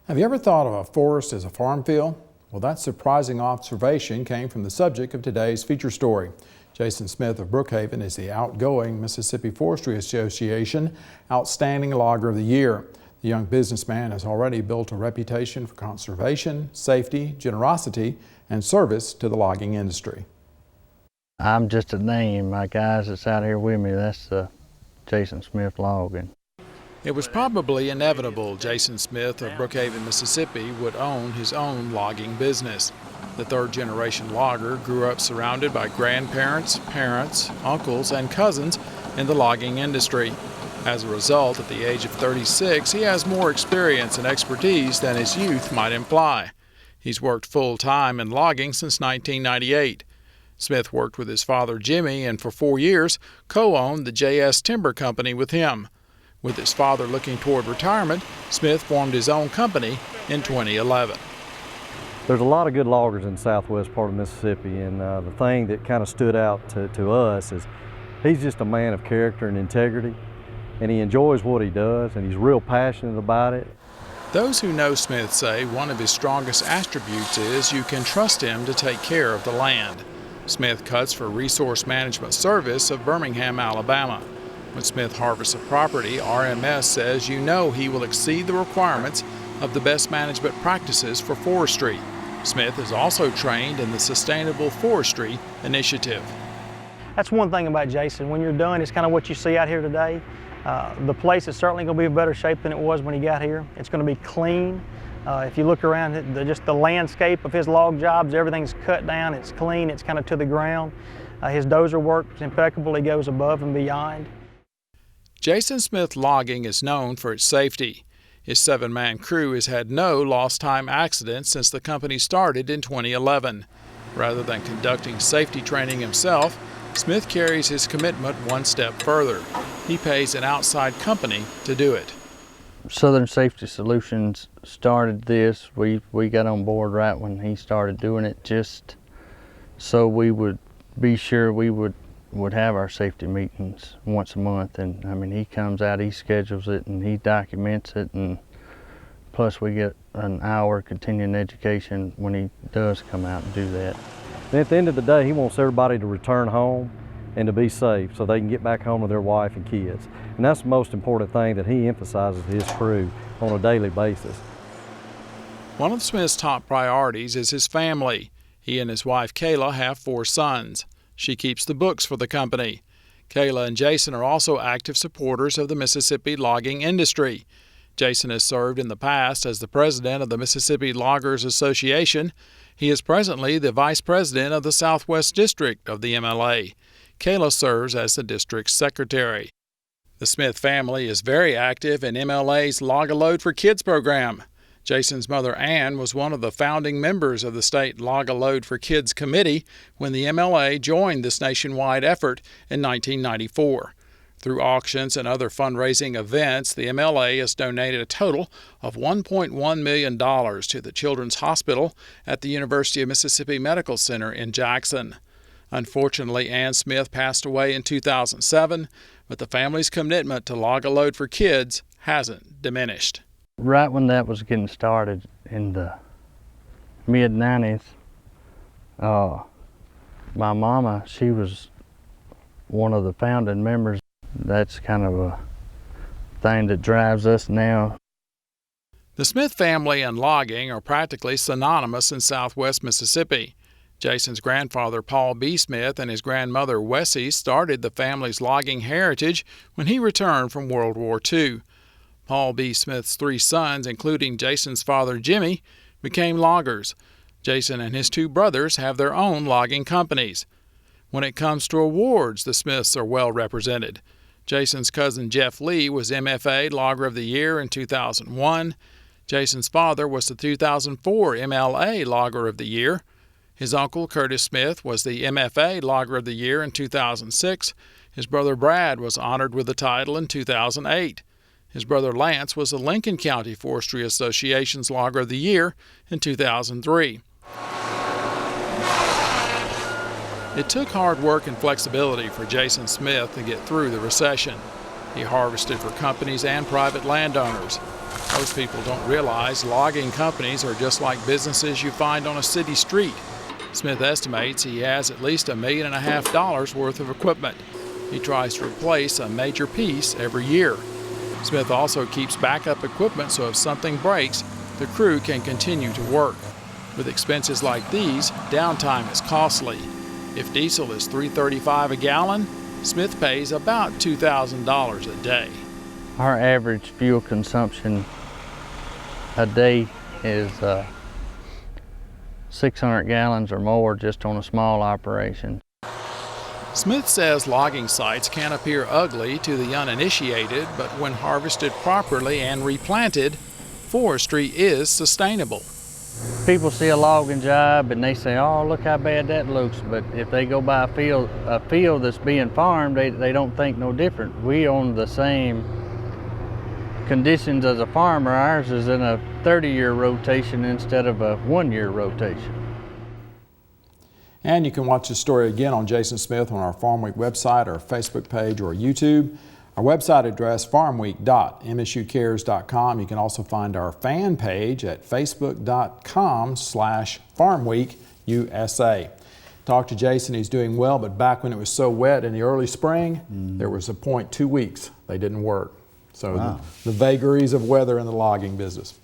Have you ever thought of a forest as a farm field? Well, that surprising observation came from the subject of today's feature story. Jason Smith of Brookhaven is the outgoing Mississippi Forestry Association Outstanding Logger of the Year. The young businessman has already built a reputation for conservation, safety, generosity, and service to the logging industry. I'm just a name. My guys that's out here with me, that's Jason Smith Logging. It was probably inevitable Jason Smith of Brookhaven, Mississippi would own his own logging business. The third-generation logger grew up surrounded by grandparents, parents, uncles, and cousins in the logging industry. As a result, at the age of 36, he has more experience and expertise than his youth might imply. He's worked full-time in logging since 1998. Smith worked with his father Jimmy and for 4 years co-owned the JS Timber Company with him. With his father looking toward retirement, Smith formed his own company in 2011. There's a lot of good loggers in the southwest part of Mississippi, and the thing that kind of stood out to us is he's just a man of character and integrity, and he enjoys what he does, and he's real passionate about it. Those who know Smith say one of his strongest attributes is you can trust him to take care of the land. Smith cuts for Resource Management Service of Birmingham, Alabama. When Smith harvests a property, RMS says you know he will exceed the requirements of the best management practices for forestry. Smith is also trained in the Sustainable Forestry Initiative. That's one thing about Jason. When you're done, it's kind of what you see out here today. The place is certainly going to be in better shape than it was when he got here. It's going to be clean. If you look around, just the landscape of his log jobs, everything's cut down, it's clean, it's kind of to the ground. His dozer works impeccable, he goes above and beyond. Jason Smith Logging is known for its safety. His 7-man crew has had no lost time accidents since the company started in 2011. Rather than conducting safety training himself, Smith carries his commitment one step further. He pays an outside company to do it. Southern Safety Solutions started this. We got on board right when he started doing it, just so we would be sure we would have our safety meetings once a month. And I mean, he comes out, he schedules it, and he documents it, and plus we get an hour continuing education when he does come out and do that. And at the end of the day, he wants everybody to return home and to be safe so they can get back home to their wife and kids. And that's the most important thing that he emphasizes to his crew on a daily basis. One of Smith's top priorities is his family. He and his wife Kayla have 4 sons. She keeps the books for the company. Kayla and Jason are also active supporters of the Mississippi logging industry. Jason has served in the past as the president of the Mississippi Loggers Association. He is presently the vice president of the Southwest District of the MLA. Kayla serves as the district's secretary. The Smith family is very active in MLA's Log a Load for Kids program. Jason's mother, Ann, was one of the founding members of the state Log a Load for Kids committee when the MLA joined this nationwide effort in 1994. Through auctions and other fundraising events, the MLA has donated a total of $1.1 million to the Children's Hospital at the University of Mississippi Medical Center in Jackson. Unfortunately, Ann Smith passed away in 2007, but the family's commitment to Log a Load for Kids hasn't diminished. Right when that was getting started in the mid-90s, my mama, she was one of the founding members. That's kind of a thing that drives us now. The Smith family and logging are practically synonymous in southwest Mississippi. Jason's grandfather, Paul B. Smith, and his grandmother, Wessie, started the family's logging heritage when he returned from World War II. Paul B. Smith's 3 sons, including Jason's father, Jimmy, became loggers. Jason and his 2 brothers have their own logging companies. When it comes to awards, the Smiths are well represented. Jason's cousin Jeff Lee was MFA Logger of the Year in 2001. Jason's father was the 2004 MLA Logger of the Year. His uncle, Curtis Smith, was the MFA Logger of the Year in 2006. His brother Brad was honored with the title in 2008. His brother Lance was the Lincoln County Forestry Association's Logger of the Year in 2003. It took hard work and flexibility for Jason Smith to get through the recession. He harvested for companies and private landowners. Most people don't realize logging companies are just like businesses you find on a city street. Smith estimates he has at least $1.5 million worth of equipment. He tries to replace a major piece every year. Smith also keeps backup equipment so if something breaks, the crew can continue to work. With expenses like these, downtime is costly. If diesel is $3.35 a gallon, Smith pays about $2,000 a day. Our average fuel consumption a day is 600 gallons or more just on a small operation. Smith says logging sites can appear ugly to the uninitiated, but when harvested properly and replanted, forestry is sustainable. People see a logging job and they say, oh, look how bad that looks, but if they go by a field that's being farmed, they don't think no different. We own the same conditions as a farmer. Ours is in a 30-year rotation instead of a 1-year rotation. And you can watch the story again on Jason Smith on our Farm Week website, our Facebook page, or YouTube. Our website address, farmweek.msucares.com. You can also find our fan page at facebook.com/farmweekusa. Talked to Jason, he's doing well, but back when it was so wet in the early spring, there was a point 2 weeks they didn't work. So the vagaries of weather in the logging business.